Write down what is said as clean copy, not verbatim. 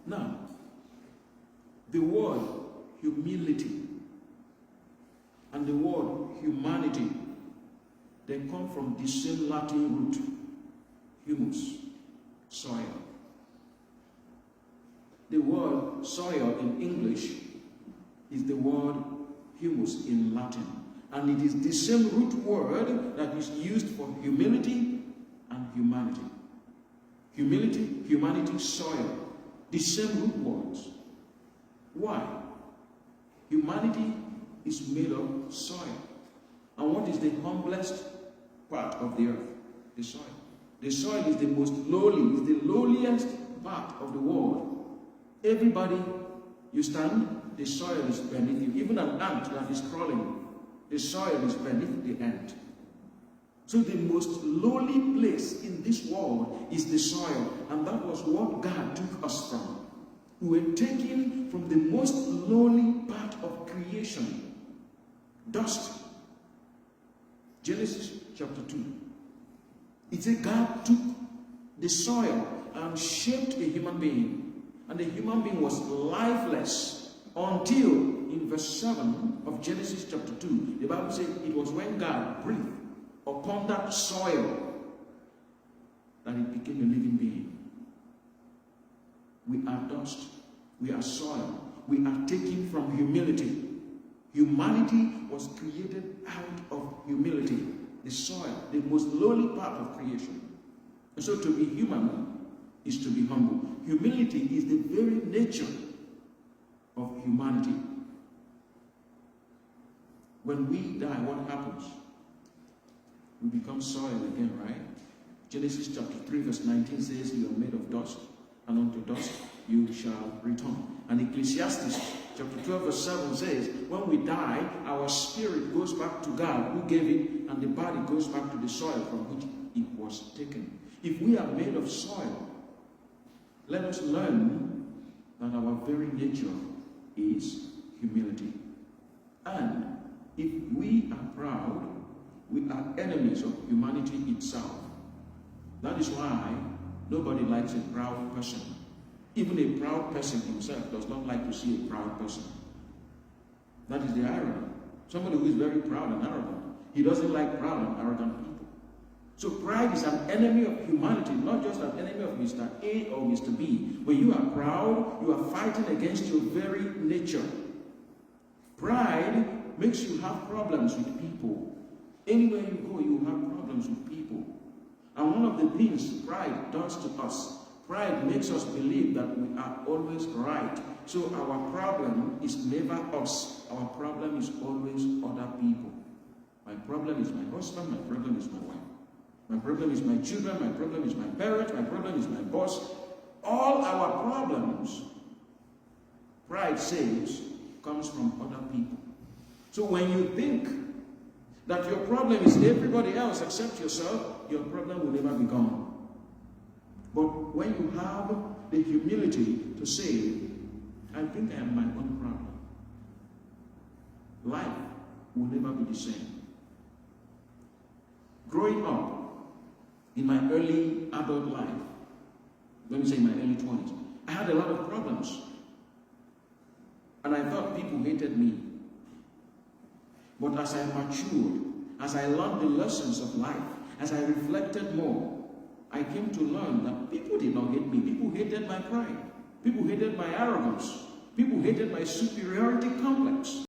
Now, the word humility and the word humanity, they come from the same Latin root, humus, soil. The word soil in English is the word humus in Latin. And it is the same root word that is used for humility and humanity. Humility, humanity, soil. The same root words. Why? Humanity is made of soil. And what is the humblest part of the earth? The soil. The soil is the most lowly, is the lowliest part of the world. Everybody, you stand, the soil is beneath you. Even an ant that is crawling, the soil is beneath the ant. So the most lowly place in this world is the soil. And that was what God took us from. We were taken from the most lowly part of creation. Dust. Genesis chapter 2. It said God took the soil and shaped a human being. And the human being was lifeless until in verse 7 of Genesis chapter 2, the Bible said it was when God breathed upon that soil that it became a living being. We are dust. We are soil. We are taken from humility. Humanity was created out of humility. The soil, the most lowly part of creation. And so to be human is to be humble. Humility is the very nature of humanity. When we die, what happens? We become soil again, right? Genesis chapter 3 verse 19 says, you are made of dust, and unto dust you shall return. And Ecclesiastes chapter 12 verse 7 says, when we die, our spirit goes back to God who gave it, and the body goes back to the soil from which it was taken. If we are made of soil, let us learn that our very nature is humility. And if we are proud, we are enemies of humanity itself. That is why nobody likes a proud person. Even a proud person himself does not like to see a proud person. That is the irony. Somebody who is very proud and arrogant, he doesn't like proud and arrogant people. So pride is an enemy of humanity, not just an enemy of Mr. A or Mr. B. When you are proud, you are fighting against your very nature. Pride makes you have problems with people. Anywhere you go, you have problems with people. And one of the things pride does to us, pride makes us believe that we are always right. So our problem is never us. Our problem is always other people. My problem is my husband, my problem is my wife. My problem is my children, my problem is my parents, my problem is my boss. All our problems, pride says, comes from other people. So when you think that your problem is everybody else except yourself, your problem will never be gone. But when you have the humility to say, I think I am my own problem, life will never be the same. Growing up, in my early adult life, let me say my early 20s, I had a lot of problems. And I thought people hated me. But as I matured, as I learned the lessons of life, as I reflected more, I came to learn that people did not hate me. People hated my pride. People hated my arrogance. People hated my superiority complex.